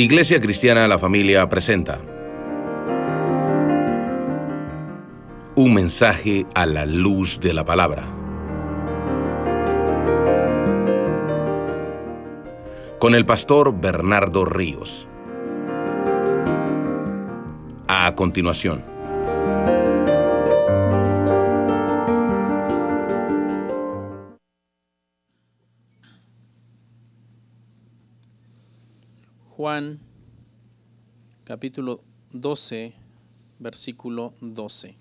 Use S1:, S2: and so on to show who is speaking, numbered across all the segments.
S1: Iglesia Cristiana La Familia presenta un mensaje a la luz de la palabra, con el pastor Bernardo Ríos. A continuación.
S2: Juan, capítulo 12, versículo 12.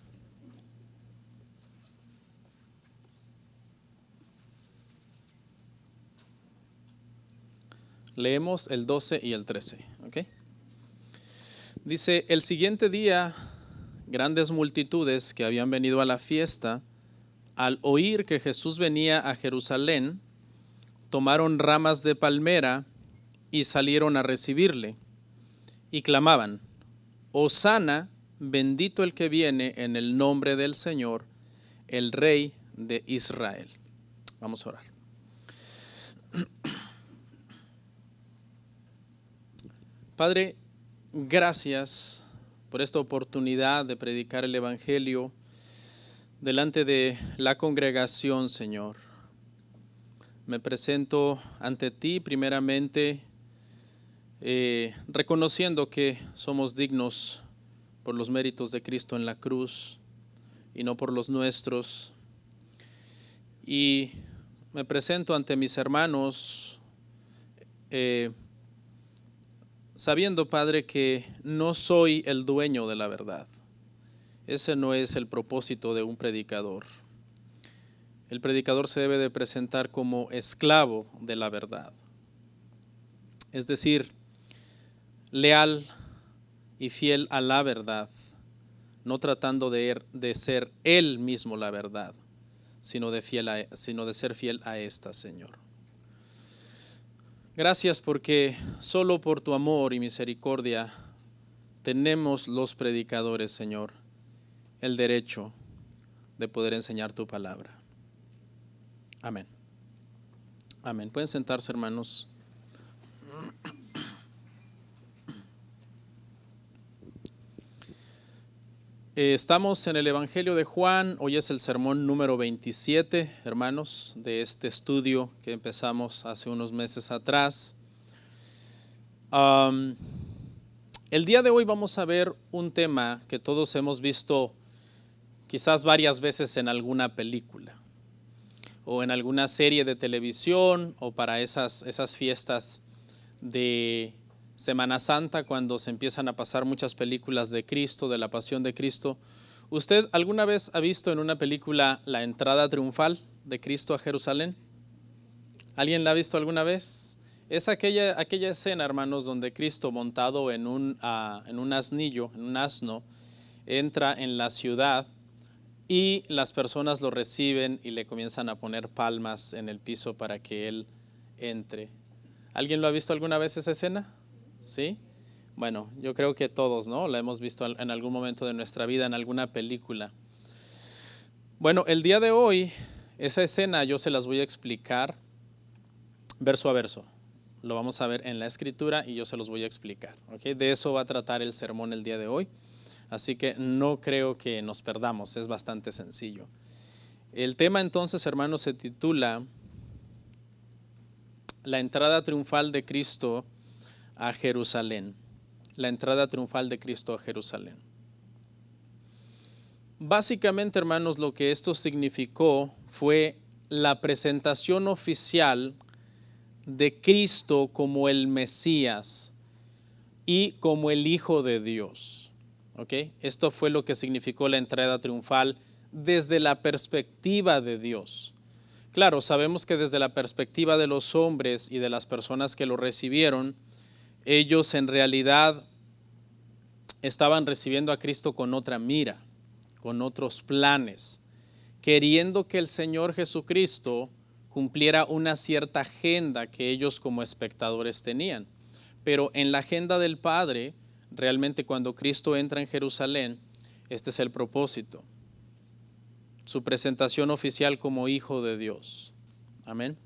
S2: Leemos el 12 y el 13, ¿ok? Dice, el siguiente día, grandes multitudes que habían venido a la fiesta, al oír que Jesús venía a Jerusalén, tomaron ramas de palmera y salieron a recibirle, y clamaban, Hosana, bendito el que viene en el nombre del Señor, el Rey de Israel. Vamos a orar. Padre, gracias por esta oportunidad de predicar el Evangelio delante de la congregación, Señor. Me presento ante ti primeramente reconociendo que somos dignos por los méritos de Cristo en la cruz y no por los nuestros. Y me presento ante mis hermanos sabiendo, Padre, que no soy el dueño de la verdad. Ese no es el propósito de un predicador. El predicador se debe de presentar como esclavo de la verdad. Es decir, leal y fiel a la verdad, no tratando de ser él mismo la verdad, sino de ser fiel a esta, Señor. Gracias porque solo por tu amor y misericordia tenemos los predicadores, Señor, el derecho de poder enseñar tu palabra. Amén. Amén. Pueden sentarse, hermanos. Estamos en el Evangelio de Juan. Hoy es el sermón número 27, hermanos, de este estudio que empezamos hace unos meses atrás. El día de hoy vamos a ver un tema que todos hemos visto quizás varias veces en alguna película o en alguna serie de televisión o para esas fiestas de Semana Santa, cuando se empiezan a pasar muchas películas de Cristo, de la Pasión de Cristo. ¿Usted alguna vez ha visto en una película la entrada triunfal de Cristo a Jerusalén? ¿Alguien la ha visto alguna vez? Es aquella escena, hermanos, donde Cristo, montado en un asno, entra en la ciudad y las personas lo reciben y le comienzan a poner palmas en el piso para que Él entre. ¿Alguien lo ha visto alguna vez esa escena? ¿Sí? Bueno, yo creo que todos, ¿no? La hemos visto en algún momento de nuestra vida, en alguna película. Bueno, el día de hoy, esa escena yo se las voy a explicar verso a verso. Lo vamos a ver en la Escritura y yo se los voy a explicar, ¿ok? De eso va a tratar el sermón el día de hoy. Así que no creo que nos perdamos, es bastante sencillo. El tema entonces, hermanos, se titula La entrada triunfal de Cristo a Jerusalén. La entrada triunfal de Cristo a Jerusalén. Básicamente, hermanos, lo que esto significó fue la presentación oficial de Cristo como el Mesías y como el Hijo de Dios. ¿Ok? Esto fue lo que significó la entrada triunfal desde la perspectiva de Dios. Claro, sabemos que desde la perspectiva de los hombres y de las personas que lo recibieron, ellos en realidad estaban recibiendo a Cristo con otra mira, con otros planes, queriendo que el Señor Jesucristo cumpliera una cierta agenda que ellos como espectadores tenían. Pero en la agenda del Padre, realmente cuando Cristo entra en Jerusalén, este es el propósito: su presentación oficial como Hijo de Dios. Amén.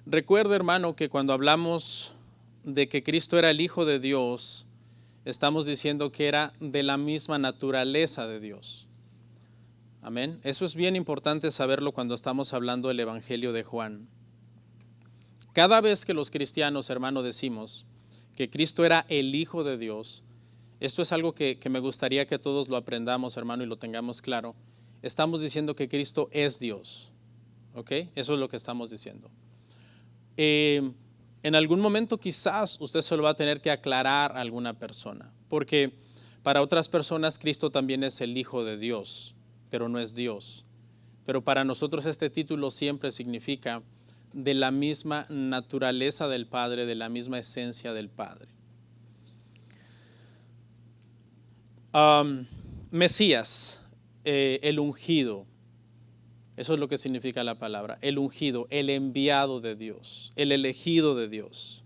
S2: Recuerda, hermano, que cuando hablamos de que Cristo era el Hijo de Dios, estamos diciendo que era de la misma naturaleza de Dios. Amén. Eso es bien importante saberlo cuando estamos hablando del Evangelio de Juan. Cada vez que los cristianos, hermano, decimos que Cristo era el Hijo de Dios, esto es algo que me gustaría que todos lo aprendamos, hermano, y lo tengamos claro. Estamos diciendo que Cristo es Dios. ¿Ok? Eso es lo que estamos diciendo. En algún momento quizás usted se lo va a tener que aclarar a alguna persona, porque para otras personas Cristo también es el Hijo de Dios, pero no es Dios. Pero para nosotros este título siempre significa de la misma naturaleza del Padre, de la misma esencia del Padre. Mesías, el ungido. Eso es lo que significa la palabra, el ungido, el enviado de Dios, el elegido de Dios.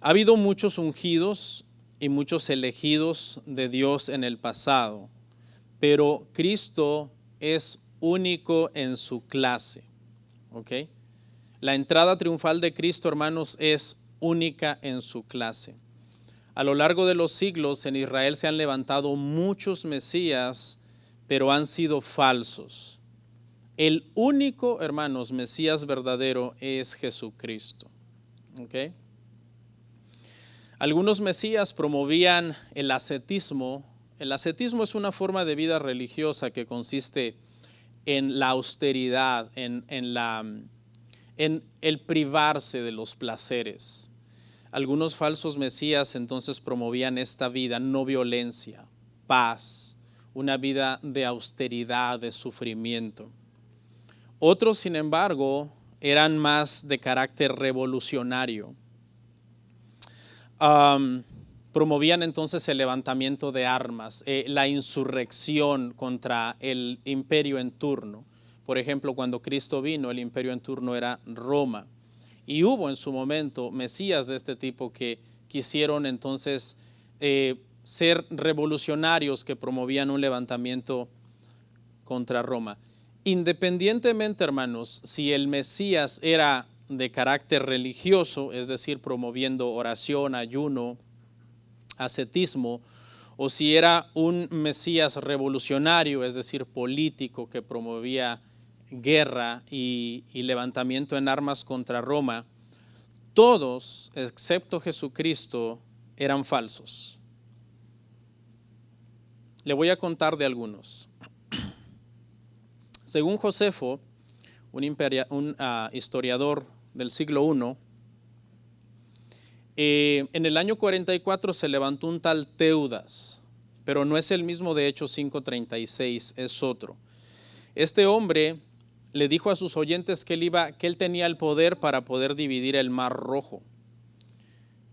S2: Ha habido muchos ungidos y muchos elegidos de Dios en el pasado, pero Cristo es único en su clase. ¿Ok? La entrada triunfal de Cristo, hermanos, es única en su clase. A lo largo de los siglos en Israel se han levantado muchos Mesías, pero han sido falsos. El único, hermanos, Mesías verdadero es Jesucristo. ¿Okay? Algunos Mesías promovían el ascetismo. El ascetismo es una forma de vida religiosa que consiste en la austeridad, en el privarse de los placeres. Algunos falsos Mesías entonces promovían esta vida, no violencia, paz, una vida de austeridad, de sufrimiento. Otros, sin embargo, eran más de carácter revolucionario. Promovían entonces el levantamiento de armas, la insurrección contra el imperio en turno. Por ejemplo, cuando Cristo vino, el imperio en turno era Roma. Y hubo en su momento mesías de este tipo que quisieron entonces ser revolucionarios que promovían un levantamiento contra Roma. Independientemente, hermanos, si el Mesías era de carácter religioso, es decir, promoviendo oración, ayuno, ascetismo, o si era un Mesías revolucionario, es decir, político, que promovía guerra y levantamiento en armas contra Roma, todos, excepto Jesucristo, eran falsos. Le voy a contar de algunos. Según Josefo, un historiador del siglo I, en el año 44 se levantó un tal Teudas, pero no es el mismo de Hechos 5:36, es otro. Este hombre le dijo a sus oyentes que él tenía el poder para poder dividir el Mar Rojo.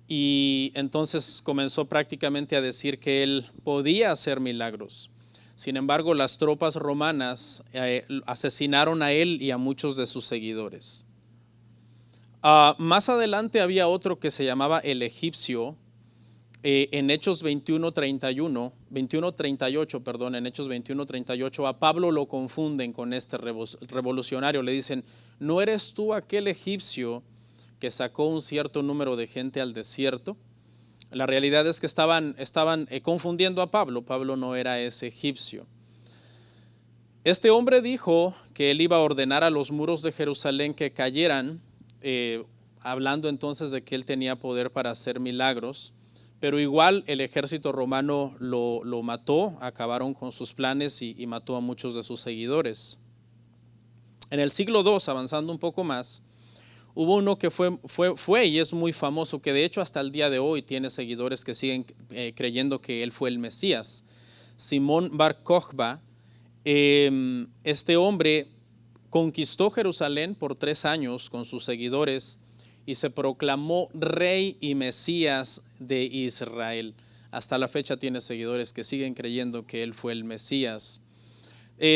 S2: Y entonces comenzó prácticamente a decir que él podía hacer milagros. Sin embargo, las tropas romanas asesinaron a él y a muchos de sus seguidores. Más adelante había otro que se llamaba el egipcio. En Hechos 21:38, en Hechos 21:38, a Pablo lo confunden con este revolucionario. Le dicen, ¿no eres tú aquel egipcio que sacó un cierto número de gente al desierto? La realidad es que estaban confundiendo a Pablo. Pablo no era ese egipcio. Este hombre dijo que él iba a ordenar a los muros de Jerusalén que cayeran, hablando entonces de que él tenía poder para hacer milagros, pero igual el ejército romano lo mató, acabaron con sus planes y mató a muchos de sus seguidores. En el siglo II, avanzando un poco más, hubo uno que fue y es muy famoso, que de hecho hasta el día de hoy tiene seguidores que siguen creyendo que él fue el Mesías. Simón Bar Kokhba. Este hombre conquistó Jerusalén por 3 años con sus seguidores y se proclamó rey y Mesías de Israel. Hasta la fecha tiene seguidores que siguen creyendo que él fue el Mesías.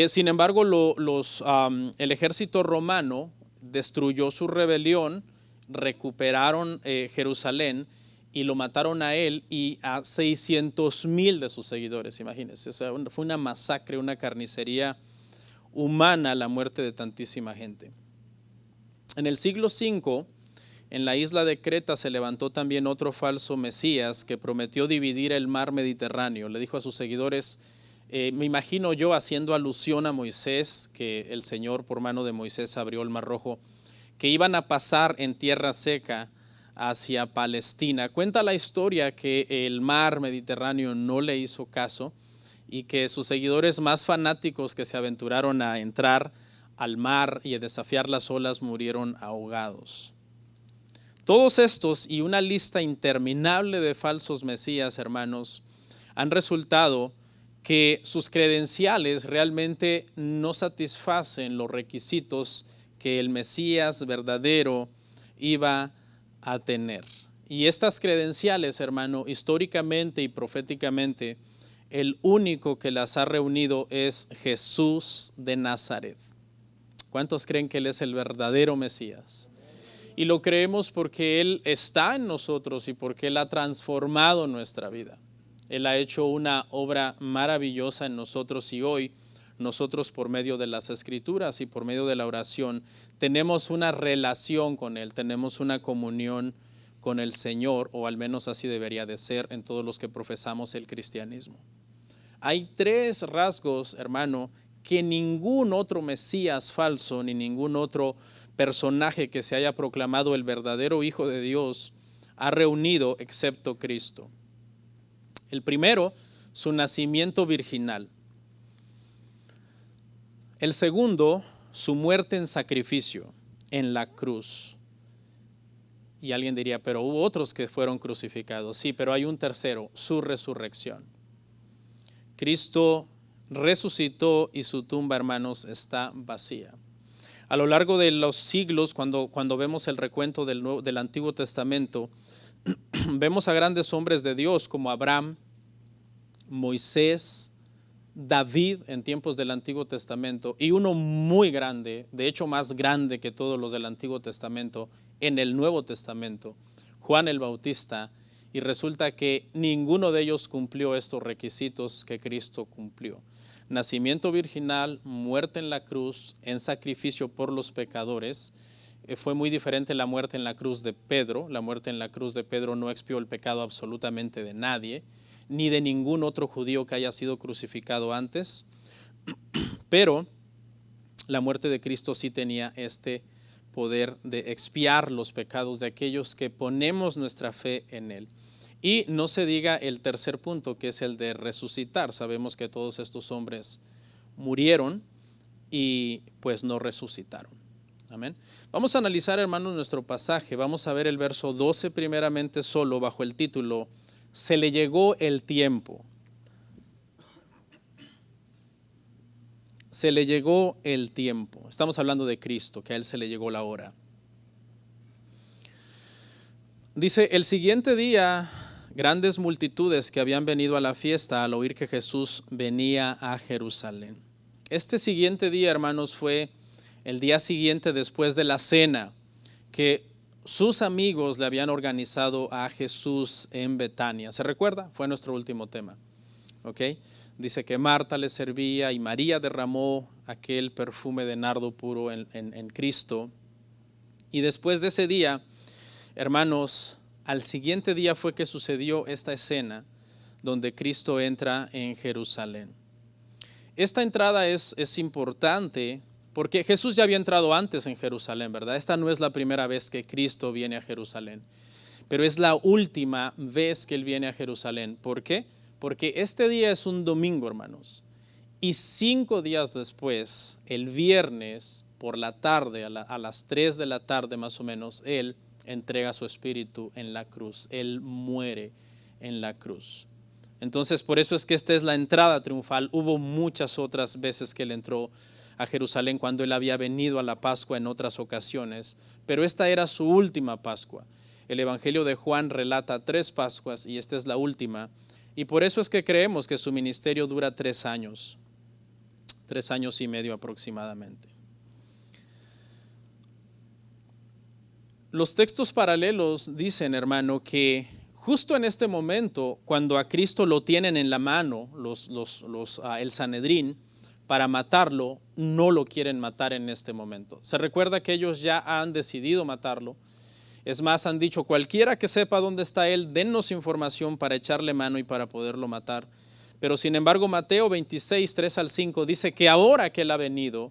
S2: Sin embargo, el ejército romano destruyó su rebelión, recuperaron Jerusalén y lo mataron a él y a 600,000 de sus seguidores, imagínense. O sea, fue una masacre, una carnicería humana la muerte de tantísima gente. En el siglo V, en la isla de Creta se levantó también otro falso Mesías que prometió dividir el mar Mediterráneo. Le dijo a sus seguidores, me imagino yo haciendo alusión a Moisés, que el Señor por mano de Moisés abrió el Mar Rojo, que iban a pasar en tierra seca hacia Palestina. Cuenta la historia que el mar Mediterráneo no le hizo caso y que sus seguidores más fanáticos que se aventuraron a entrar al mar y a desafiar las olas murieron ahogados. Todos estos y una lista interminable de falsos mesías, hermanos, han resultado que sus credenciales realmente no satisfacen los requisitos que el Mesías verdadero iba a tener. Y estas credenciales, hermano, históricamente y proféticamente, el único que las ha reunido es Jesús de Nazaret. ¿Cuántos creen que Él es el verdadero Mesías? Y lo creemos porque Él está en nosotros y porque Él ha transformado nuestra vida. Él ha hecho una obra maravillosa en nosotros y hoy nosotros por medio de las Escrituras y por medio de la oración tenemos una relación con Él, tenemos una comunión con el Señor, o al menos así debería de ser en todos los que profesamos el cristianismo. Hay tres rasgos, hermano, que ningún otro Mesías falso ni ningún otro personaje que se haya proclamado el verdadero Hijo de Dios ha reunido excepto Cristo. El primero, su nacimiento virginal. El segundo, su muerte en sacrificio, en la cruz. Y alguien diría, pero hubo otros que fueron crucificados. Sí, pero hay un tercero, su resurrección. Cristo resucitó y su tumba, hermanos, está vacía. A lo largo de los siglos, cuando vemos el recuento del Antiguo Testamento, vemos a grandes hombres de Dios como Abraham, Moisés, David en tiempos del Antiguo Testamento, y uno muy grande, de hecho más grande que todos los del Antiguo Testamento, en el Nuevo Testamento, Juan el Bautista, y resulta que ninguno de ellos cumplió estos requisitos que Cristo cumplió. Nacimiento virginal, muerte en la cruz, en sacrificio por los pecadores. Fue muy diferente la muerte en la cruz de Pedro. La muerte en la cruz de Pedro no expió el pecado absolutamente de nadie, ni de ningún otro judío que haya sido crucificado antes. Pero la muerte de Cristo sí tenía este poder de expiar los pecados de aquellos que ponemos nuestra fe en Él. Y no se diga el tercer punto, que es el de resucitar. Sabemos que todos estos hombres murieron y pues no resucitaron. Amén. Vamos a analizar, hermanos, nuestro pasaje. Vamos a ver el verso 12 primeramente solo bajo el título Se le llegó el tiempo. Se le llegó el tiempo. Estamos hablando de Cristo, que a Él se le llegó la hora. Dice, el siguiente día, grandes multitudes que habían venido a la fiesta al oír que Jesús venía a Jerusalén. Este siguiente día, hermanos, fue el día siguiente después de la cena que sus amigos le habían organizado a Jesús en Betania. ¿Se recuerda? Fue nuestro último tema. ¿Ok? Dice que Marta le servía y María derramó aquel perfume de nardo puro en Cristo. Y después de ese día, hermanos, al siguiente día fue que sucedió esta escena donde Cristo entra en Jerusalén. Esta entrada es importante porque Jesús ya había entrado antes en Jerusalén, ¿verdad? Esta no es la primera vez que Cristo viene a Jerusalén, pero es la última vez que Él viene a Jerusalén. ¿Por qué? Porque este día es un domingo, hermanos, y 5 días después, el viernes por la tarde, a las 3 de la tarde más o menos, Él entrega su espíritu en la cruz. Él muere en la cruz. Entonces, por eso es que esta es la entrada triunfal. Hubo muchas otras veces que Él entró a Jerusalén cuando Él había venido a la Pascua en otras ocasiones, pero esta era su última Pascua. El Evangelio de Juan relata 3 Pascuas y esta es la última. Y por eso es que creemos que su ministerio dura 3 años, 3 años y medio aproximadamente. Los textos paralelos dicen, hermano, que justo en este momento, cuando a Cristo lo tienen en la mano el Sanedrín para matarlo, no lo quieren matar en este momento. Se recuerda que ellos ya han decidido matarlo. Es más, han dicho, cualquiera que sepa dónde está él, dennos información para echarle mano y para poderlo matar. Pero sin embargo, Mateo 26, 3 al 5 dice que ahora que él ha venido,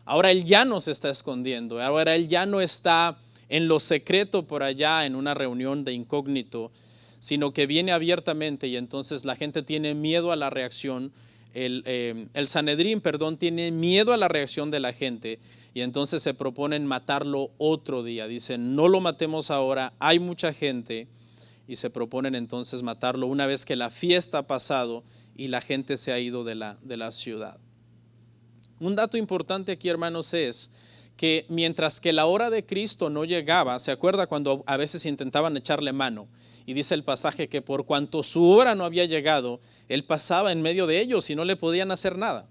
S2: ahora él ya no se está escondiendo, ahora él ya no está en lo secreto por allá en una reunión de incógnito, sino que viene abiertamente, y entonces la gente tiene miedo a la reacción. El Sanedrín, tiene miedo a la reacción de la gente, y entonces se proponen matarlo otro día. Dicen, no lo matemos ahora, hay mucha gente, y se proponen entonces matarlo una vez que la fiesta ha pasado y la gente se ha ido de la ciudad. Un dato importante aquí, hermanos, es que mientras que la hora de Cristo no llegaba, ¿se acuerda cuando a veces intentaban echarle mano? Y dice el pasaje que por cuanto su hora no había llegado, él pasaba en medio de ellos y no le podían hacer nada.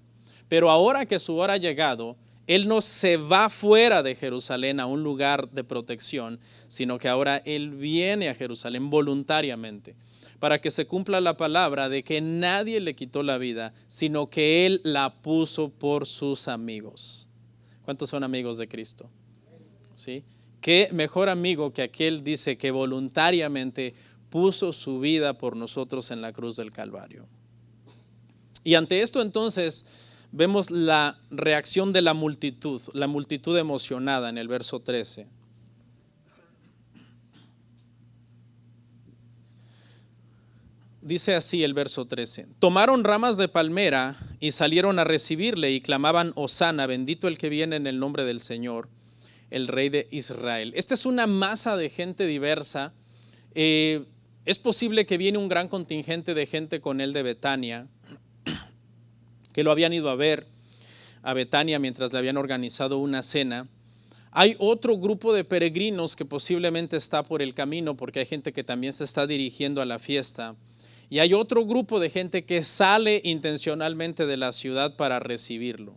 S2: Pero ahora que su hora ha llegado, él no se va fuera de Jerusalén a un lugar de protección, sino que ahora él viene a Jerusalén voluntariamente, para que se cumpla la palabra de que nadie le quitó la vida, sino que él la puso por sus amigos. ¿Cuántos son amigos de Cristo? ¿Sí? ¿Qué mejor amigo que aquel, dice, que voluntariamente puso su vida por nosotros en la cruz del Calvario? Y ante esto entonces vemos la reacción de la multitud emocionada en el verso 13. Dice así el verso 13: tomaron ramas de palmera y salieron a recibirle y clamaban, Hosana, bendito el que viene en el nombre del Señor, el Rey de Israel. Esta es una masa de gente diversa. Es posible que viene un gran contingente de gente con él de Betania, que lo habían ido a ver a Betania mientras le habían organizado una cena. Hay otro grupo de peregrinos que posiblemente está por el camino, porque hay gente que también se está dirigiendo a la fiesta. Y hay otro grupo de gente que sale intencionalmente de la ciudad para recibirlo.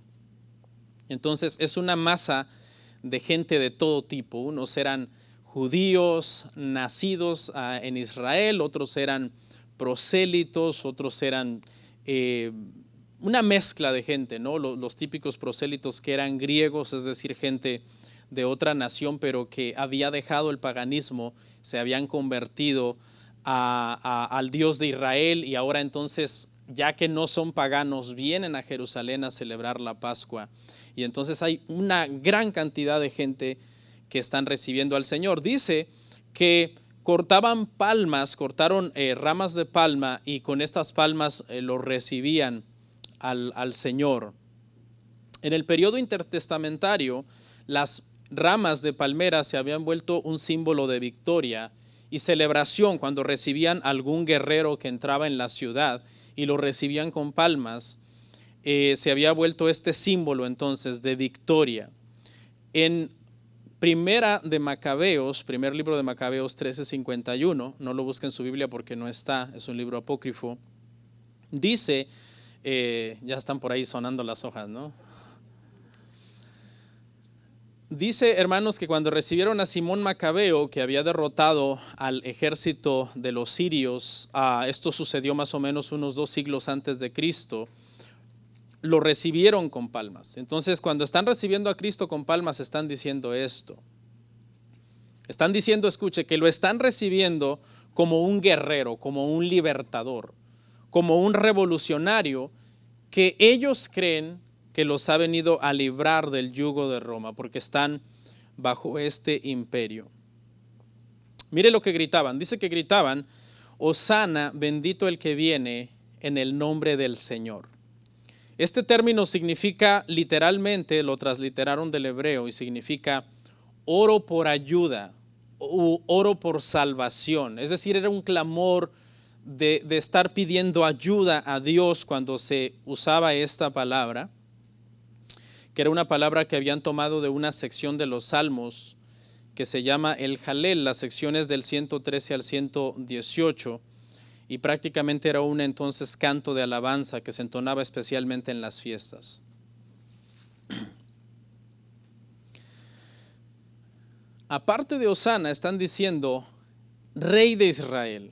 S2: Entonces es una masa de gente de todo tipo. Unos eran judíos nacidos en Israel, otros eran prosélitos, otros eran una mezcla de gente, ¿no? Los típicos prosélitos que eran griegos, es decir, gente de otra nación, pero que había dejado el paganismo, se habían convertido al Dios de Israel, y ahora entonces, ya que no son paganos, vienen a Jerusalén a celebrar la Pascua. Y entonces hay una gran cantidad de gente que están recibiendo al Señor. Dice que cortaron ramas de palma, y con estas palmas lo recibían al Señor. En el periodo intertestamentario, las ramas de palmera se habían vuelto un símbolo de victoria y celebración. Cuando recibían algún guerrero que entraba en la ciudad y lo recibían con palmas, se había vuelto este símbolo entonces de victoria. En primer libro de Macabeos 13:51, no lo busquen en su Biblia porque no está, es un libro apócrifo, dice, ya están por ahí sonando las hojas, ¿no? Dice, hermanos, que cuando recibieron a Simón Macabeo, que había derrotado al ejército de los sirios, esto sucedió más o menos unos 2 siglos antes de Cristo, lo recibieron con palmas. Entonces, cuando están recibiendo a Cristo con palmas, están diciendo esto. Están diciendo, escuche, que lo están recibiendo como un guerrero, como un libertador, como un revolucionario que ellos creen que los ha venido a librar del yugo de Roma, porque están bajo este imperio. Mire lo que gritaban. Dice que gritaban, Hosana, bendito el que viene en el nombre del Señor. Este término significa literalmente, lo transliteraron del hebreo y significa oro por ayuda u oro por salvación. Es decir, era un clamor de estar pidiendo ayuda a Dios cuando se usaba esta palabra, que era una palabra que habían tomado de una sección de los Salmos que se llama el Jalel, las secciones del 113 al 118, y prácticamente era un entonces canto de alabanza que se entonaba especialmente en las fiestas. Aparte de Hosana, están diciendo Rey de Israel.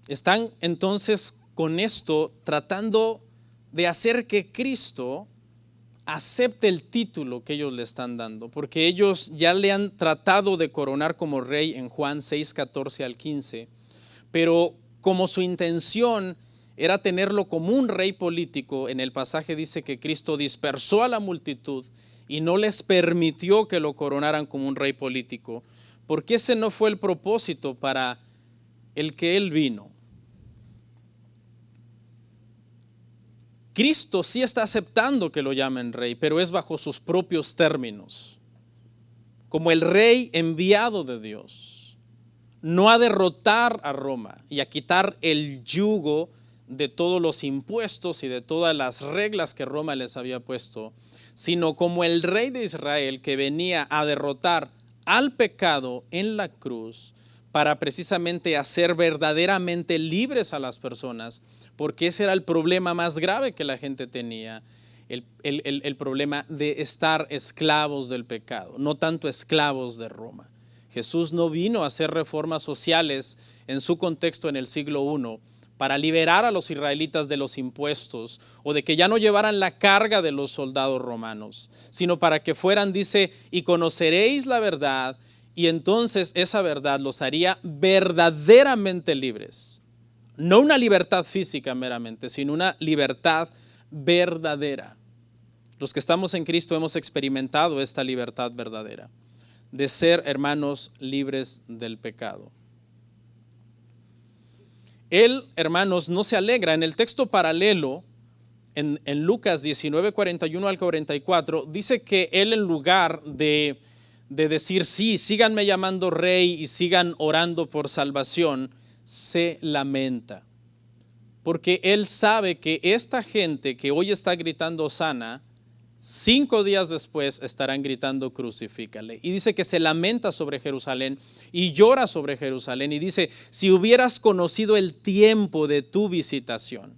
S2: Están entonces con esto tratando de hacer que Cristo acepte el título que ellos le están dando, porque ellos ya le han tratado de coronar como rey en Juan 6, 14 al 15, pero como su intención era tenerlo como un rey político, en el pasaje dice que Cristo dispersó a la multitud y no les permitió que lo coronaran como un rey político, porque ese no fue el propósito para el que Él vino. Cristo sí está aceptando que lo llamen rey, pero es bajo sus propios términos, como el rey enviado de Dios, no a derrotar a Roma y a quitar el yugo de todos los impuestos y de todas las reglas que Roma les había puesto, sino como el rey de Israel que venía a derrotar al pecado en la cruz para precisamente hacer verdaderamente libres a las personas, porque ese era el problema más grave que la gente tenía, el problema de estar esclavos del pecado, no tanto esclavos de Roma. Jesús no vino a hacer reformas sociales en su contexto en el siglo I para liberar a los israelitas de los impuestos o de que ya no llevaran la carga de los soldados romanos, sino para que fueran, dice, y conoceréis la verdad, y entonces esa verdad los haría verdaderamente libres. No una libertad física meramente, sino una libertad verdadera. Los que estamos en Cristo hemos experimentado esta libertad verdadera, de ser, hermanos, libres del pecado. Él, hermanos, no se alegra. En el texto paralelo, en Lucas 19, 41 al 44, dice que él, en lugar de decir, sí, síganme llamando rey y sigan orando por salvación, se lamenta. Porque él sabe que esta gente que hoy está gritando Hosana, 5 días después estarán gritando crucifícale. Y dice que se lamenta sobre Jerusalén y llora sobre Jerusalén y dice, si hubieras conocido el tiempo de tu visitación.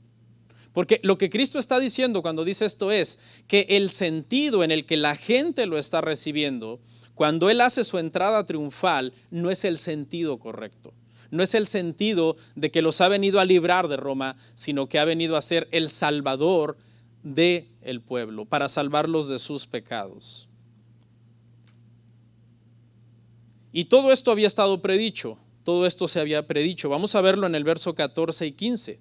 S2: Porque lo que Cristo está diciendo cuando dice esto es que el sentido en el que la gente lo está recibiendo, cuando Él hace su entrada triunfal, no es el sentido correcto. No es el sentido de que los ha venido a librar de Roma, sino que ha venido a ser el Salvador del pueblo, para salvarlos de sus pecados. Y todo esto había estado predicho, todo esto se había predicho. Vamos a verlo en el verso 14 y 15.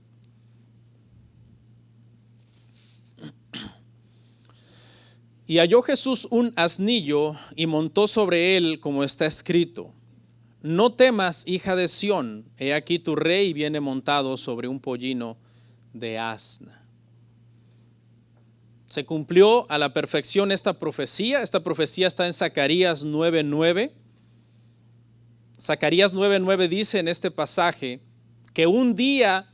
S2: Y halló Jesús un asnillo y montó sobre él, como está escrito: no temas, hija de Sión, he aquí tu rey viene montado sobre un pollino de asna. Se cumplió a la perfección esta profecía. Esta profecía está en Zacarías 9:9. Zacarías 9:9 dice en este pasaje que un día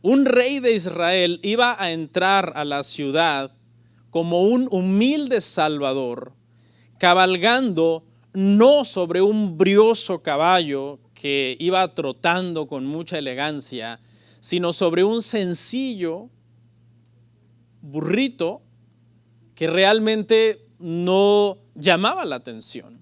S2: un rey de Israel iba a entrar a la ciudad como un humilde salvador, cabalgando no sobre un brioso caballo que iba trotando con mucha elegancia, sino sobre un sencillo burrito que realmente no llamaba la atención.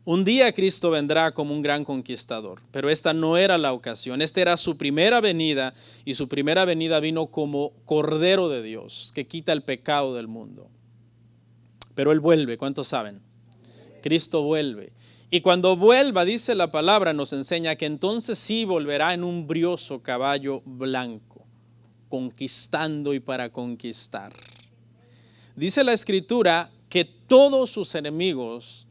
S2: Un día Cristo vendrá como un gran conquistador, pero esta no era la ocasión. Esta era su primera venida, y su primera venida vino como Cordero de Dios, que quita el pecado del mundo. Pero Él vuelve, ¿cuántos saben? Cristo vuelve. Y cuando vuelva, dice la palabra, nos enseña que entonces sí volverá en un brioso caballo blanco, conquistando y para conquistar. Dice la Escritura que todos sus enemigos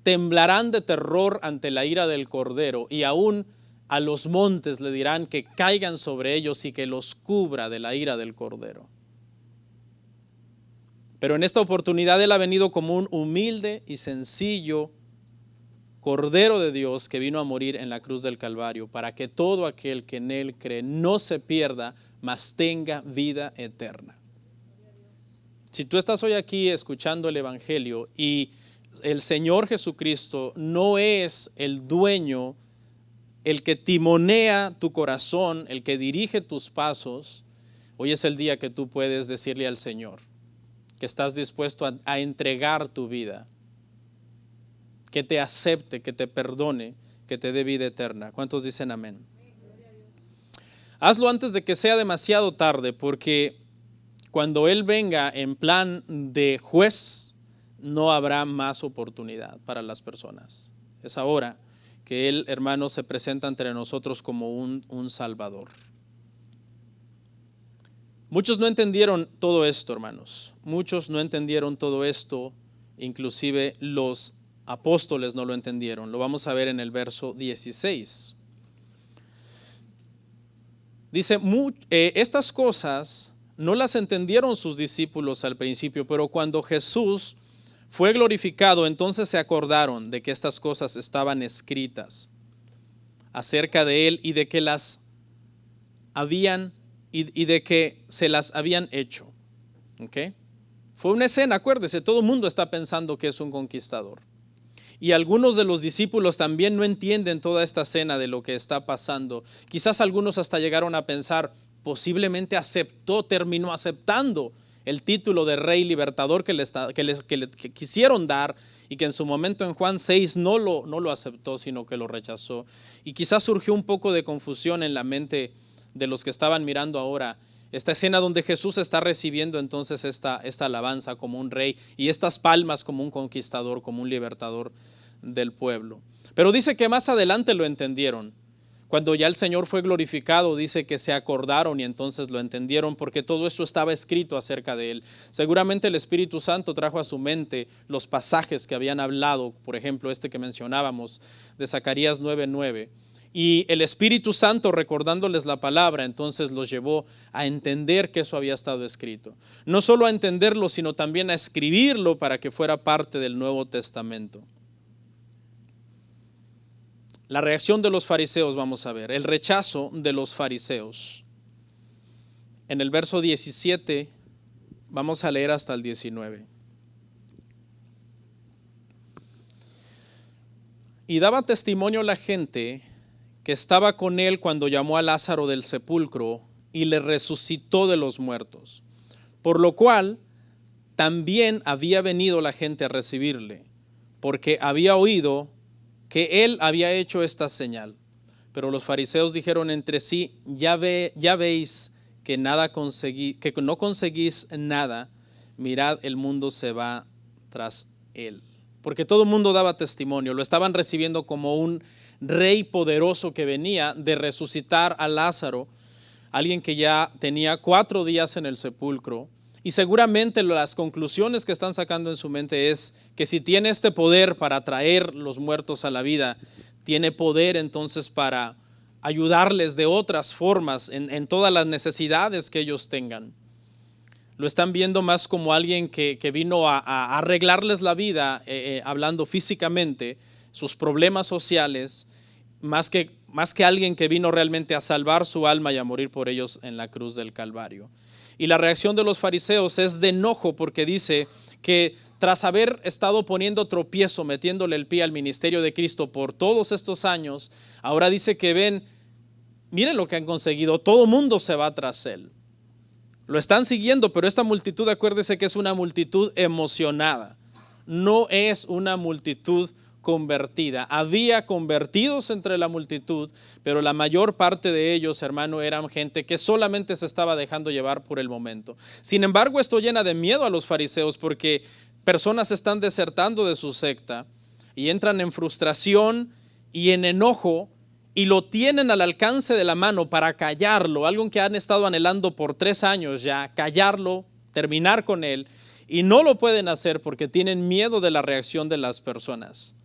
S2: temblarán de terror ante la ira del Cordero, y aún a los montes le dirán que caigan sobre ellos y que los cubra de la ira del Cordero. Pero en esta oportunidad Él ha venido como un humilde y sencillo Cordero de Dios que vino a morir en la cruz del Calvario para que todo aquel que en Él cree no se pierda, mas tenga vida eterna. Si tú estás hoy aquí escuchando el Evangelio y el Señor Jesucristo no es el dueño, el que timonea tu corazón, el que dirige tus pasos, hoy es el día que tú puedes decirle al Señor que estás dispuesto a entregar tu vida, que te acepte, que te perdone, que te dé vida eterna. ¿Cuántos dicen amén? Hazlo antes de que sea demasiado tarde, porque cuando Él venga en plan de juez, no habrá más oportunidad para las personas. Es ahora que Él, hermanos, se presenta entre nosotros como un Salvador. Muchos no entendieron todo esto, hermanos. Muchos no entendieron todo esto, inclusive los apóstoles no lo entendieron. Lo vamos a ver en el verso 16. Dice, estas cosas no las entendieron sus discípulos al principio, pero cuando Jesús fue glorificado, entonces se acordaron de que estas cosas estaban escritas acerca de Él y de que las habían y de que se las habían hecho. ¿Okay? Fue una escena, acuérdese, todo el mundo está pensando que es un conquistador. Y algunos de los discípulos también no entienden toda esta escena de lo que está pasando. Quizás algunos hasta llegaron a pensar, posiblemente terminó aceptando el título de rey libertador que le quisieron dar, y que en su momento en Juan 6 no lo aceptó, sino que lo rechazó. Y quizás surgió un poco de confusión en la mente de los que estaban mirando ahora esta escena donde Jesús está recibiendo entonces esta alabanza como un rey y estas palmas como un conquistador, como un libertador del pueblo. Pero dice que más adelante lo entendieron. Cuando ya el Señor fue glorificado, dice que se acordaron y entonces lo entendieron, porque todo esto estaba escrito acerca de Él. Seguramente el Espíritu Santo trajo a su mente los pasajes que habían hablado, por ejemplo, este que mencionábamos de Zacarías 9:9. Y el Espíritu Santo, recordándoles la palabra, entonces los llevó a entender que eso había estado escrito. No solo a entenderlo, sino también a escribirlo para que fuera parte del Nuevo Testamento. La reacción de los fariseos, vamos a ver, el rechazo de los fariseos. En el verso 17, vamos a leer hasta el 19. Y daba testimonio la gente que estaba con él cuando llamó a Lázaro del sepulcro y le resucitó de los muertos, por lo cual también había venido la gente a recibirle, porque había oído que él había hecho esta señal. Pero los fariseos dijeron entre sí, ya veis que no conseguís nada, mirad, el mundo se va tras él. Porque todo el mundo daba testimonio, lo estaban recibiendo como un rey poderoso que venía de resucitar a Lázaro, alguien que ya tenía 4 días en el sepulcro. Y seguramente las conclusiones que están sacando en su mente es que si tiene este poder para traer los muertos a la vida, tiene poder entonces para ayudarles de otras formas en todas las necesidades que ellos tengan. Lo están viendo más como alguien que vino a arreglarles la vida, hablando físicamente, sus problemas sociales, más que alguien que vino realmente a salvar su alma y a morir por ellos en la cruz del Calvario. Y la reacción de los fariseos es de enojo, porque dice que tras haber estado poniendo tropiezo, metiéndole el pie al ministerio de Cristo por todos estos años, ahora dice que miren lo que han conseguido, todo mundo se va tras él. Lo están siguiendo, pero esta multitud, acuérdese que es una multitud emocionada, no es una multitud convertida. Había convertidos entre la multitud, pero la mayor parte de ellos, hermano, eran gente que solamente se estaba dejando llevar por el momento. Sin embargo, esto llena de miedo a los fariseos, porque personas están desertando de su secta y entran en frustración y en enojo, y lo tienen al alcance de la mano para callarlo, algo que han estado anhelando por 3 años ya, callarlo, terminar con él, y no lo pueden hacer porque tienen miedo de la reacción de las personas.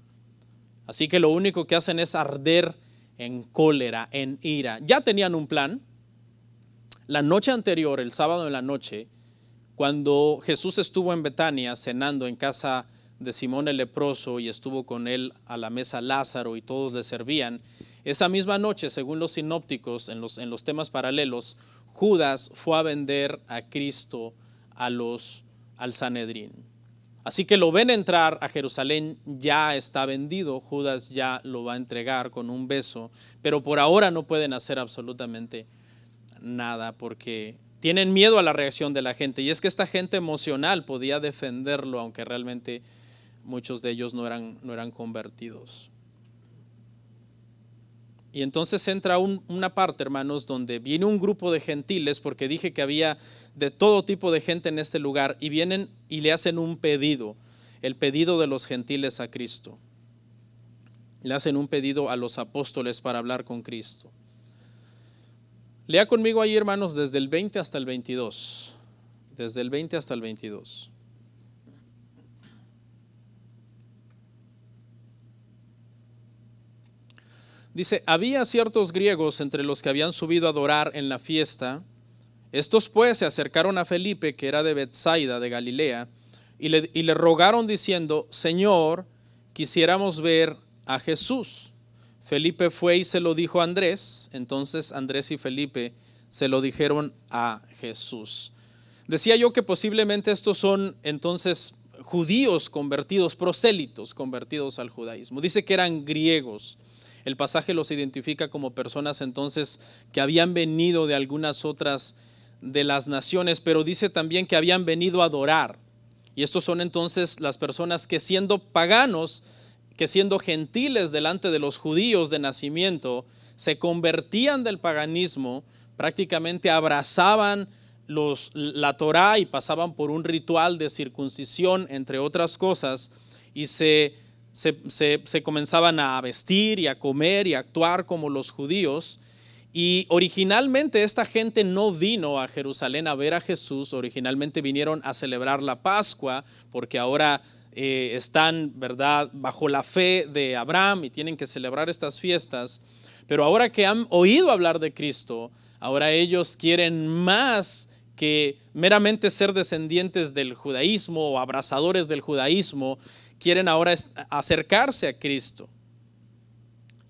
S2: Así que lo único que hacen es arder en cólera, en ira. Ya tenían un plan. La noche anterior, el sábado en la noche, cuando Jesús estuvo en Betania cenando en casa de Simón el leproso y estuvo con él a la mesa Lázaro y todos le servían, esa misma noche, según los sinópticos, en los temas paralelos, Judas fue a vender a Cristo al Sanedrín. Así que lo ven entrar a Jerusalén, ya está vendido, Judas ya lo va a entregar con un beso, pero por ahora no pueden hacer absolutamente nada porque tienen miedo a la reacción de la gente. Y es que esta gente emocional podía defenderlo, aunque realmente muchos de ellos no eran convertidos. Y entonces entra una parte, hermanos, donde viene un grupo de gentiles, porque dije que había de todo tipo de gente en este lugar, y vienen y le hacen un pedido, el pedido de los gentiles a Cristo. Le hacen un pedido a los apóstoles para hablar con Cristo. Lea conmigo ahí, hermanos, desde el 20 hasta el 22. Desde el 20 hasta el 22. Dice, había ciertos griegos entre los que habían subido a adorar en la fiesta. Estos pues se acercaron a Felipe, que era de Betsaida, de Galilea, y le rogaron diciendo, Señor, quisiéramos ver a Jesús. Felipe fue y se lo dijo a Andrés. Entonces Andrés y Felipe se lo dijeron a Jesús. Decía yo que posiblemente estos son entonces judíos convertidos, prosélitos convertidos al judaísmo. Dice que eran griegos. El pasaje los identifica como personas entonces que habían venido de algunas otras de las naciones, pero dice también que habían venido a adorar. Y estos son entonces las personas que siendo paganos, que siendo gentiles delante de los judíos de nacimiento, se convertían del paganismo, prácticamente abrazaban la Torá y pasaban por un ritual de circuncisión, entre otras cosas, y se comenzaban a vestir y a comer y a actuar como los judíos. Y originalmente esta gente no vino a Jerusalén a ver a Jesús, originalmente vinieron a celebrar la Pascua, porque ahora están, ¿verdad?, bajo la fe de Abraham y tienen que celebrar estas fiestas. Pero ahora que han oído hablar de Cristo, ahora ellos quieren más que meramente ser descendientes del judaísmo o abrazadores del judaísmo, quieren ahora acercarse a Cristo.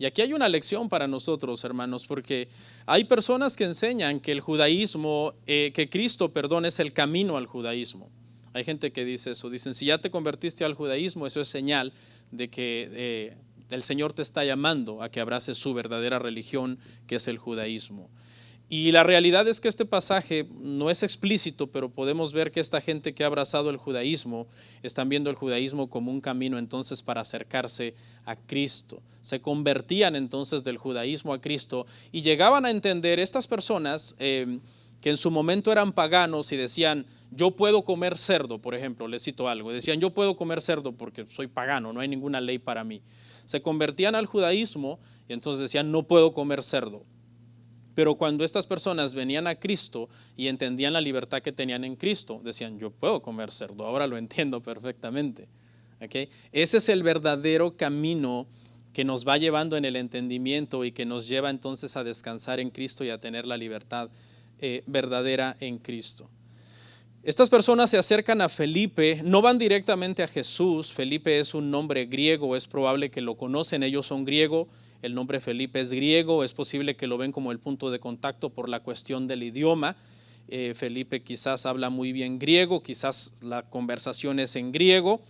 S2: Y aquí hay una lección para nosotros, hermanos, porque hay personas que enseñan que el judaísmo, que Cristo, es el camino al judaísmo. Hay gente que dice eso, dicen, si ya te convertiste al judaísmo, eso es señal de que el Señor te está llamando a que abraces su verdadera religión, que es el judaísmo. Y la realidad es que este pasaje no es explícito, pero podemos ver que esta gente que ha abrazado el judaísmo están viendo el judaísmo como un camino entonces para acercarse a Cristo. Se convertían entonces del judaísmo a Cristo y llegaban a entender estas personas que en su momento eran paganos y decían, yo puedo comer cerdo, por ejemplo, les cito algo, decían, yo puedo comer cerdo porque soy pagano, no hay ninguna ley para mí. Se convertían al judaísmo y entonces decían, no puedo comer cerdo. Pero cuando estas personas venían a Cristo y entendían la libertad que tenían en Cristo, decían, yo puedo comer cerdo, ahora lo entiendo perfectamente. ¿Okay? Ese es el verdadero camino que nos va llevando en el entendimiento y que nos lleva entonces a descansar en Cristo y a tener la libertad verdadera en Cristo. Estas personas se acercan a Felipe, no van directamente a Jesús. Felipe es un nombre griego, es probable que lo conocen, ellos son griegos. El nombre Felipe es griego, es posible que lo ven como el punto de contacto por la cuestión del idioma. Felipe quizás habla muy bien griego, quizás la conversación es en griego,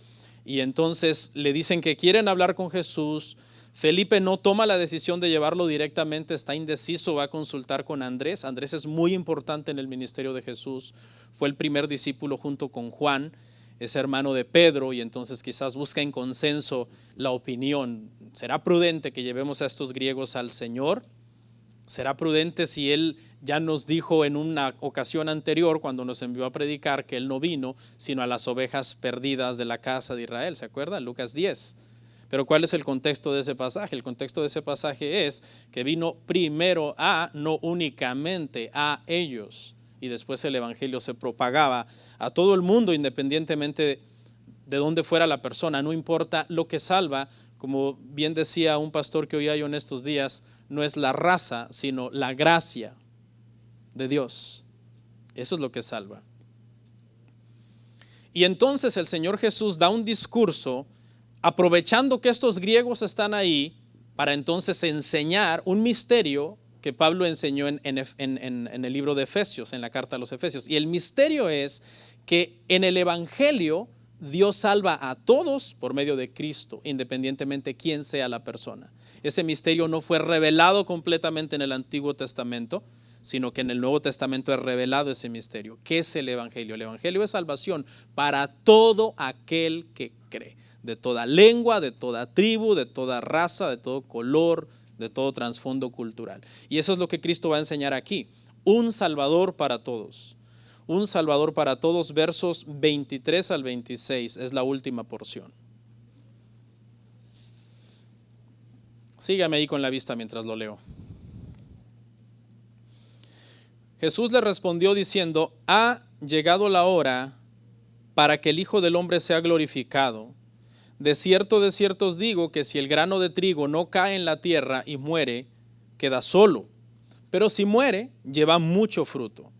S2: y entonces le dicen que quieren hablar con Jesús. Felipe no toma la decisión de llevarlo directamente, está indeciso, va a consultar con Andrés. Andrés es muy importante en el ministerio de Jesús, fue el primer discípulo junto con Juan, es hermano de Pedro y entonces quizás busca en consenso la opinión. ¿Será prudente que llevemos a estos griegos al Señor? ¿Será prudente si Él ya nos dijo en una ocasión anterior cuando nos envió a predicar que Él no vino sino a las ovejas perdidas de la casa de Israel? ¿Se acuerdan? Lucas 10. Pero ¿cuál es el contexto de ese pasaje? El contexto de ese pasaje es que vino primero no únicamente a ellos, y después el evangelio se propagaba a todo el mundo independientemente de dónde fuera la persona. No importa, lo que salva, como bien decía un pastor que oía yo en estos días, no es la raza, sino la gracia de Dios. Eso es lo que salva. Y entonces el Señor Jesús da un discurso aprovechando que estos griegos están ahí para entonces enseñar un misterio que Pablo enseñó en el libro de Efesios, en la carta a los Efesios. Y el misterio es que en el evangelio Dios salva a todos por medio de Cristo, independientemente quién sea la persona. Ese misterio no fue revelado completamente en el Antiguo Testamento, sino que en el Nuevo Testamento es revelado ese misterio. ¿Qué es el evangelio? El evangelio es salvación para todo aquel que cree, de toda lengua, de toda tribu, de toda raza, de todo color de todo trasfondo cultural. Y eso es lo que Cristo va a enseñar aquí. Un Salvador para todos. Un Salvador para todos, versos 23 al 26, es la última porción. Sígame ahí con la vista mientras lo leo. Jesús le respondió diciendo: ha llegado la hora para que el Hijo del Hombre sea glorificado. De cierto os digo que si el grano de trigo no cae en la tierra y muere, queda solo. Pero si muere, lleva mucho fruto.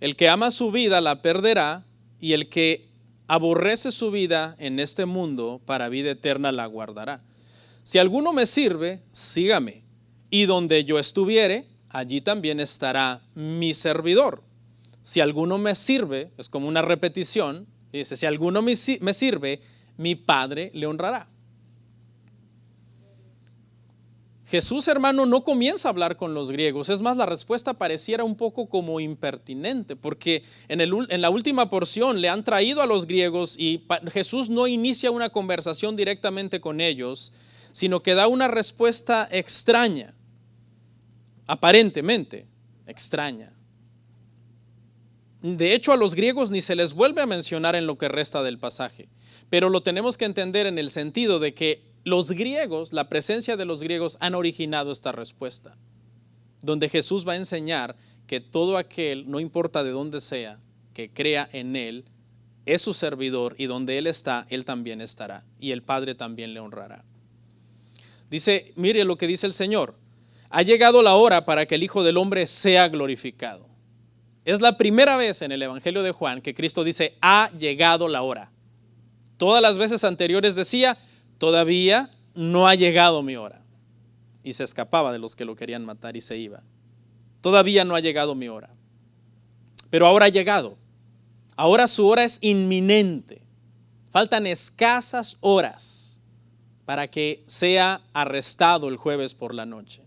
S2: El que ama su vida la perderá, y el que aborrece su vida en este mundo, para vida eterna la guardará. Si alguno me sirve, sígame, y donde yo estuviere, allí también estará mi servidor. Si alguno me sirve, es como una repetición, dice: si alguno me sirve, mi Padre le honrará. Jesús, hermano, no comienza a hablar con los griegos. Es más, la respuesta pareciera un poco como impertinente, porque en la última porción le han traído a los griegos y Jesús no inicia una conversación directamente con ellos, sino que da una respuesta extraña, aparentemente extraña. De hecho, a los griegos ni se les vuelve a mencionar en lo que resta del pasaje, pero lo tenemos que entender en el sentido de que los griegos, la presencia de los griegos han originado esta respuesta, donde Jesús va a enseñar que todo aquel, no importa de dónde sea, que crea en Él, es su servidor, y donde Él está, Él también estará, y el Padre también le honrará. Dice, mire lo que dice el Señor: ha llegado la hora para que el Hijo del Hombre sea glorificado. Es la primera vez en el Evangelio de Juan que Cristo dice: ha llegado la hora. Todas las veces anteriores decía: todavía no ha llegado mi hora. Y se escapaba de los que lo querían matar y se iba. Todavía no ha llegado mi hora. Pero ahora ha llegado. Ahora su hora es inminente. Faltan escasas horas para que sea arrestado el jueves por la noche.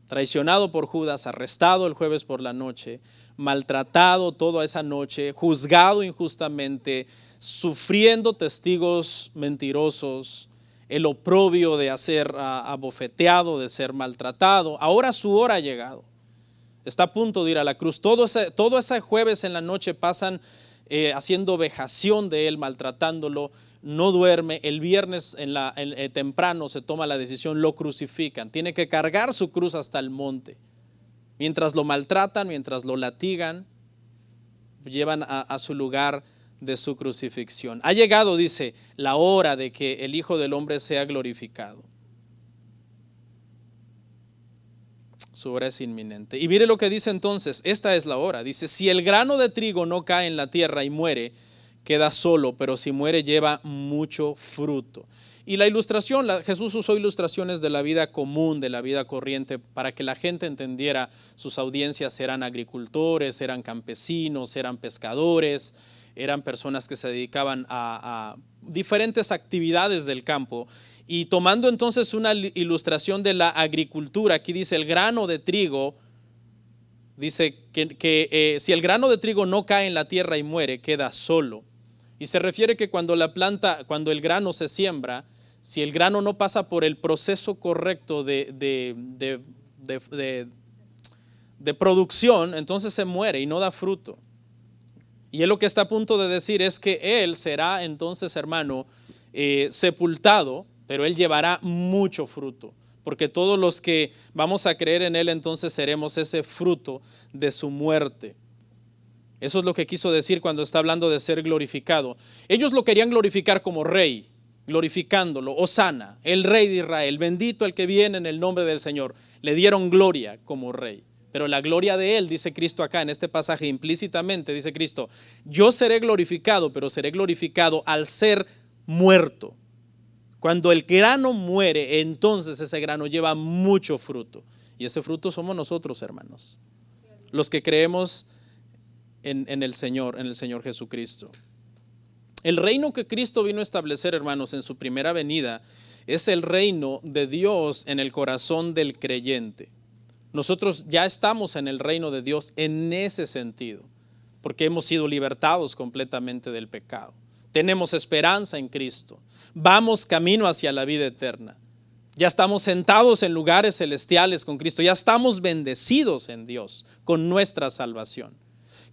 S2: Traicionado por Judas, arrestado el jueves por la noche, maltratado toda esa noche, juzgado injustamente, sufriendo testigos mentirosos, el oprobio de ser abofeteado, de ser maltratado. Ahora su hora ha llegado. Está a punto de ir a la cruz. Todo ese jueves en la noche pasan haciendo vejación de él, maltratándolo. No duerme. El viernes temprano se toma la decisión, lo crucifican. Tiene que cargar su cruz hasta el monte. Mientras lo maltratan, mientras lo latigan, llevan a su lugar de su crucifixión. Ha llegado, dice, la hora de que el Hijo del Hombre sea glorificado. Su hora es inminente. Y mire lo que dice entonces: esta es la hora. Dice: si el grano de trigo no cae en la tierra y muere, queda solo, pero si muere lleva mucho fruto. Y la ilustración, Jesús usó ilustraciones de la vida común, de la vida corriente, para que la gente entendiera. Sus audiencias eran agricultores, eran campesinos, eran pescadores, eran personas que se dedicaban a diferentes actividades del campo. Y tomando entonces una ilustración de la agricultura, aquí dice: el grano de trigo, dice que si el grano de trigo no cae en la tierra y muere, queda solo. Y se refiere que cuando el grano se siembra, si el grano no pasa por el proceso correcto de producción, entonces se muere y no da fruto. Y él lo que está a punto de decir es que él será entonces, hermano, sepultado, pero él llevará mucho fruto, porque todos los que vamos a creer en él entonces seremos ese fruto de su muerte. Eso es lo que quiso decir cuando está hablando de ser glorificado. Ellos lo querían glorificar como rey, glorificándolo: Hosana, el rey de Israel, bendito el que viene en el nombre del Señor. Le dieron gloria como rey. Pero la gloria de él, dice Cristo acá en este pasaje, implícitamente dice Cristo: yo seré glorificado, pero seré glorificado al ser muerto. Cuando el grano muere, entonces ese grano lleva mucho fruto. Y ese fruto somos nosotros, hermanos, los que creemos en el Señor Jesucristo. El reino que Cristo vino a establecer, hermanos, en su primera venida, es el reino de Dios en el corazón del creyente. Nosotros ya estamos en el reino de Dios en ese sentido, porque hemos sido libertados completamente del pecado. Tenemos esperanza en Cristo. Vamos camino hacia la vida eterna. Ya estamos sentados en lugares celestiales con Cristo. Ya estamos bendecidos en Dios con nuestra salvación.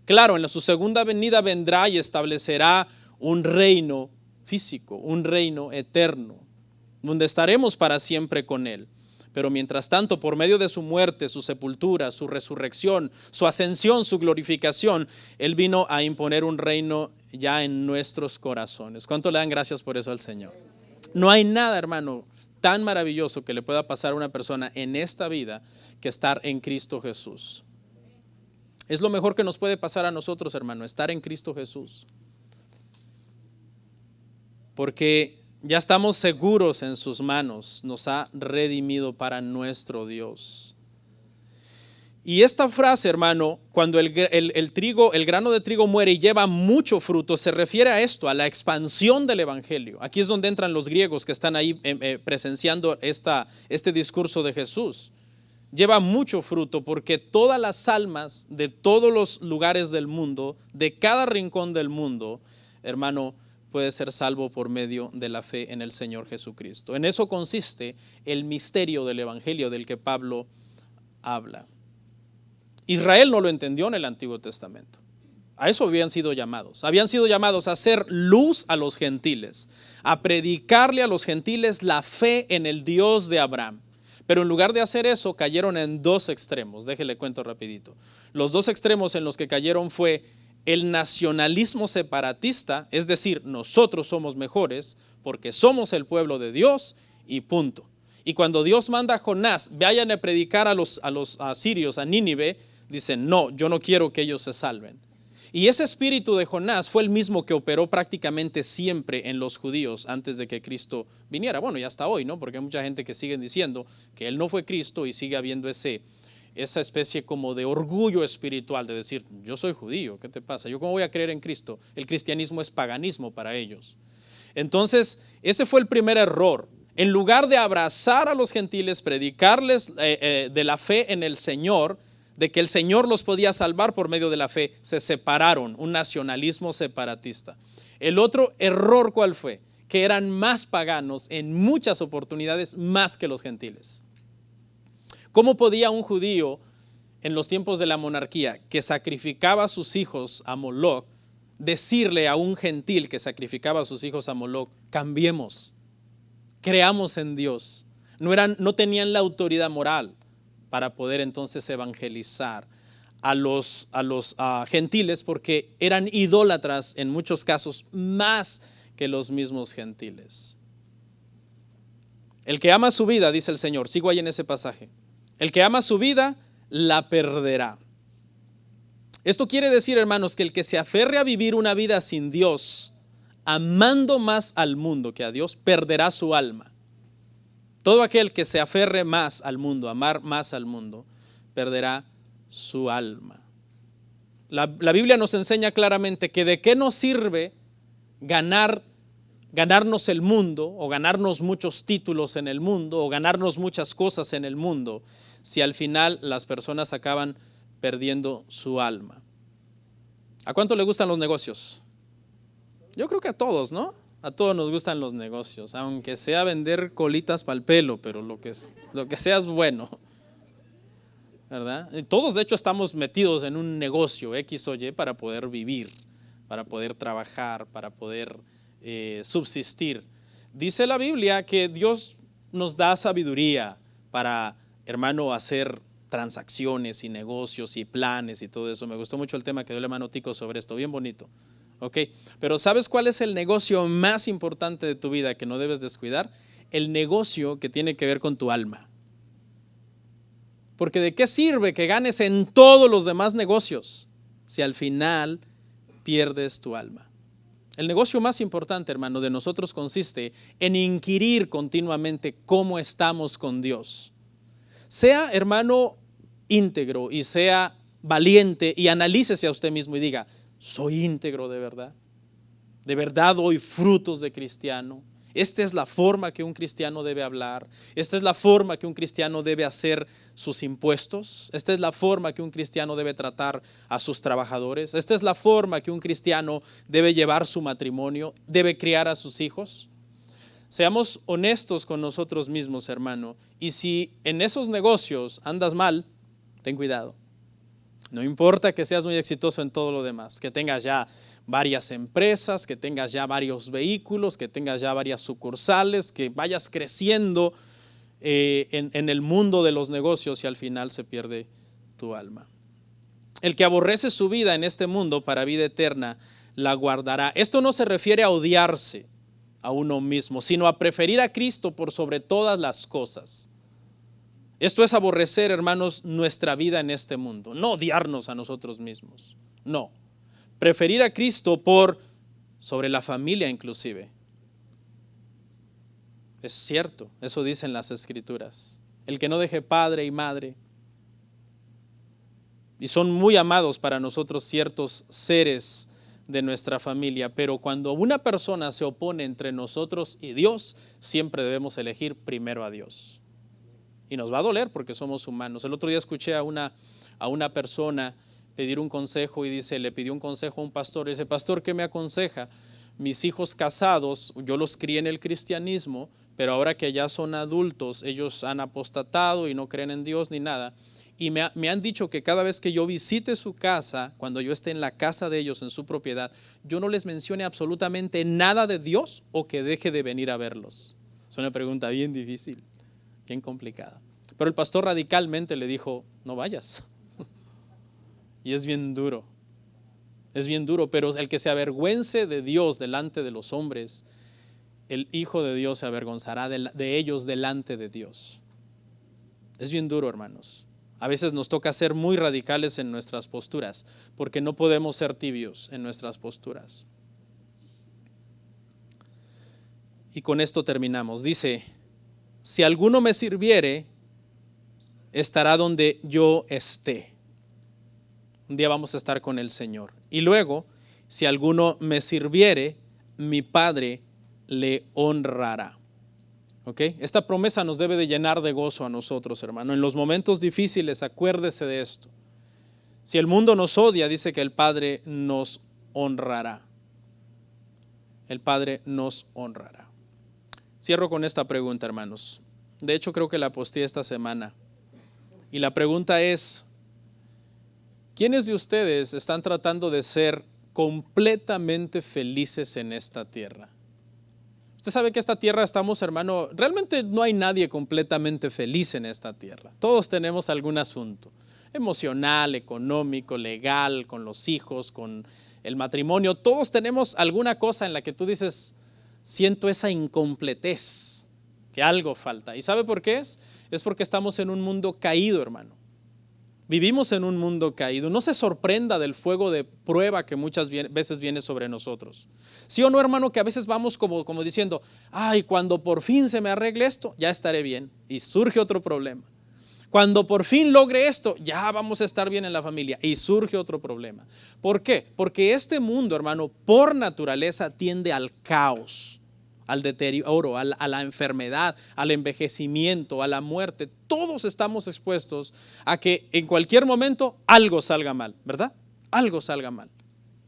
S2: Claro, en su segunda venida vendrá y establecerá un reino físico, un reino eterno, donde estaremos para siempre con Él. Pero mientras tanto, por medio de su muerte, su sepultura, su resurrección, su ascensión, su glorificación, Él vino a imponer un reino ya en nuestros corazones. ¿Cuánto le dan gracias por eso al Señor? No hay nada, hermano, tan maravilloso que le pueda pasar a una persona en esta vida que estar en Cristo Jesús. Es lo mejor que nos puede pasar a nosotros, hermano, estar en Cristo Jesús. Porque ya estamos seguros en sus manos, nos ha redimido para nuestro Dios. Y esta frase, hermano, cuando el grano de trigo muere y lleva mucho fruto, se refiere a esto, a la expansión del evangelio. Aquí es donde entran los griegos que están ahí presenciando este discurso de Jesús. Lleva mucho fruto porque todas las almas de todos los lugares del mundo, de cada rincón del mundo, hermano, puede ser salvo por medio de la fe en el Señor Jesucristo. En eso consiste el misterio del evangelio del que Pablo habla. Israel no lo entendió en el Antiguo Testamento. A eso habían sido llamados. Habían sido llamados a hacer luz a los gentiles, a predicarle a los gentiles la fe en el Dios de Abraham. Pero en lugar de hacer eso, cayeron en dos extremos. Déjele cuento rapidito. Los dos extremos en los que cayeron fue el nacionalismo separatista, es decir, nosotros somos mejores porque somos el pueblo de Dios y punto. Y cuando Dios manda a Jonás, vayan a predicar a los asirios, a Nínive, dicen, no, yo no quiero que ellos se salven. Y ese espíritu de Jonás fue el mismo que operó prácticamente siempre en los judíos antes de que Cristo viniera. Bueno, y hasta hoy, ¿no? Porque hay mucha gente que sigue diciendo que Él no fue Cristo y sigue habiendo esa especie como de orgullo espiritual de decir, yo soy judío, ¿qué te pasa? ¿Yo cómo voy a creer en Cristo? El cristianismo es paganismo para ellos. Entonces, ese fue el primer error. En lugar de abrazar a los gentiles, predicarles de la fe en el Señor, de que el Señor los podía salvar por medio de la fe, se separaron, un nacionalismo separatista. El otro error, ¿cuál fue? Que eran más paganos en muchas oportunidades más que los gentiles. ¿Cómo podía un judío en los tiempos de la monarquía que sacrificaba a sus hijos a Moloc decirle a un gentil que sacrificaba a sus hijos a Moloc, cambiemos, creamos en Dios? No tenían la autoridad moral para poder entonces evangelizar a los gentiles porque eran idólatras en muchos casos más que los mismos gentiles. El que ama su vida, dice el Señor, sigo ahí en ese pasaje, el que ama su vida la perderá. Esto quiere decir, hermanos, que el que se aferre a vivir una vida sin Dios, amando más al mundo que a Dios, perderá su alma. Todo aquel que se aferre más al mundo, amar más al mundo, perderá su alma. La Biblia nos enseña claramente que de qué nos sirve ganarnos el mundo o ganarnos muchos títulos en el mundo o ganarnos muchas cosas en el mundo si al final las personas acaban perdiendo su alma. ¿A cuánto le gustan los negocios? Yo creo que a todos, ¿no? A todos nos gustan los negocios, aunque sea vender colitas para el pelo, pero lo que sea es bueno, ¿verdad? Y todos de hecho estamos metidos en un negocio X o Y para poder vivir, para poder trabajar, para poder subsistir. Dice la Biblia que Dios nos da sabiduría para, hermano, hacer transacciones y negocios y planes y todo eso. Me gustó mucho el tema que dio el hermano Tico sobre esto, bien bonito. Okay. Pero ¿sabes cuál es el negocio más importante de tu vida que no debes descuidar? El negocio que tiene que ver con tu alma. Porque ¿de qué sirve que ganes en todos los demás negocios si al final pierdes tu alma? El negocio más importante, hermano, de nosotros consiste en inquirir continuamente cómo estamos con Dios. Sea, hermano, íntegro y sea valiente y analícese a usted mismo y diga, ¿soy íntegro de verdad? ¿De verdad doy frutos de cristiano? Esta es la forma que un cristiano debe hablar. Esta es la forma que un cristiano debe hacer sus impuestos. Esta es la forma que un cristiano debe tratar a sus trabajadores. Esta es la forma que un cristiano debe llevar su matrimonio, debe criar a sus hijos. Seamos honestos con nosotros mismos, hermano. Y si en esos negocios andas mal, ten cuidado. No importa que seas muy exitoso en todo lo demás, que tengas ya varias empresas, que tengas ya varios vehículos, que tengas ya varias sucursales, que vayas creciendo en el mundo de los negocios y al final se pierde tu alma. El que aborrece su vida en este mundo para vida eterna la guardará. Esto no se refiere a odiarse a uno mismo, sino a preferir a Cristo por sobre todas las cosas. Esto es aborrecer, hermanos, nuestra vida en este mundo, no odiarnos a nosotros mismos, no. Preferir a Cristo por sobre la familia inclusive. Es cierto, eso dicen las Escrituras. El que no deje padre y madre. Y son muy amados para nosotros ciertos seres de nuestra familia, pero cuando una persona se opone entre nosotros y Dios, siempre debemos elegir primero a Dios. Y nos va a doler porque somos humanos. El otro día escuché a una persona pedir un consejo y le pidió un consejo a un pastor. Y dice, pastor, ¿qué me aconseja? Mis hijos casados, yo los crié en el cristianismo, pero ahora que ya son adultos, ellos han apostatado y no creen en Dios ni nada. Y me han dicho que cada vez que yo visite su casa, cuando yo esté en la casa de ellos, en su propiedad, yo no les mencione absolutamente nada de Dios o que deje de venir a verlos. Es una pregunta bien difícil, bien complicada. Pero el pastor radicalmente le dijo, no vayas. Y es bien duro, pero el que se avergüence de Dios delante de los hombres, el Hijo de Dios se avergonzará de ellos delante de Dios. Es bien duro, hermanos. A veces nos toca ser muy radicales en nuestras posturas, porque no podemos ser tibios en nuestras posturas. Y con esto terminamos. Dice, si alguno me sirviere, estará donde yo esté. Un día vamos a estar con el Señor. Y luego, si alguno me sirviere, mi Padre le honrará. ¿Okay? Esta promesa nos debe de llenar de gozo a nosotros, hermano. En los momentos difíciles, acuérdese de esto. Si el mundo nos odia, dice que el Padre nos honrará. El Padre nos honrará. Cierro con esta pregunta, hermanos. De hecho, creo que la posteé esta semana. Y la pregunta es, ¿quiénes de ustedes están tratando de ser completamente felices en esta tierra? Usted sabe que esta tierra estamos, hermano, realmente no hay nadie completamente feliz en esta tierra. Todos tenemos algún asunto emocional, económico, legal, con los hijos, con el matrimonio. Todos tenemos alguna cosa en la que tú dices, siento esa incompletez, que algo falta. ¿Y sabe por qué es? Es porque estamos en un mundo caído, hermano. Vivimos en un mundo caído. No se sorprenda del fuego de prueba que muchas veces viene sobre nosotros. ¿Sí o no, hermano? Que a veces vamos como diciendo, ay, cuando por fin se me arregle esto, ya estaré bien. Y surge otro problema. Cuando por fin logre esto, ya vamos a estar bien en la familia. Y surge otro problema. ¿Por qué? Porque este mundo, hermano, por naturaleza tiende al caos, al deterioro, a la enfermedad, al envejecimiento, a la muerte. Todos estamos expuestos a que en cualquier momento algo salga mal, ¿verdad? Algo salga mal.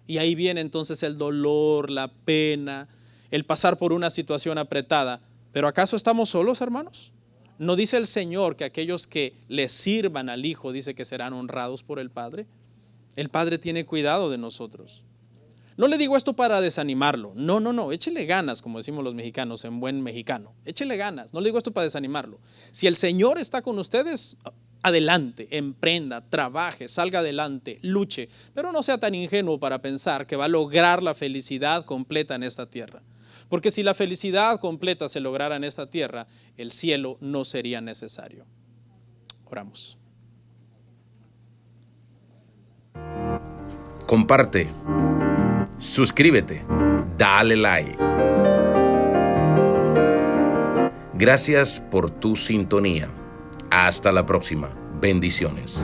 S2: Y ahí viene entonces el dolor, la pena, el pasar por una situación apretada. ¿Pero acaso estamos solos, hermanos? ¿No dice el Señor que aquellos que le sirvan al Hijo, dice que serán honrados por el Padre? El Padre tiene cuidado de nosotros. No le digo esto para desanimarlo, no, échele ganas, como decimos los mexicanos en buen mexicano, échele ganas, no le digo esto para desanimarlo. Si el Señor está con ustedes, adelante, emprenda, trabaje, salga adelante, luche, pero no sea tan ingenuo para pensar que va a lograr la felicidad completa en esta tierra. Porque si la felicidad completa se lograra en esta tierra, el cielo no sería necesario. Oramos.
S1: Comparte. Suscríbete, dale like. Gracias por tu sintonía. Hasta la próxima. Bendiciones.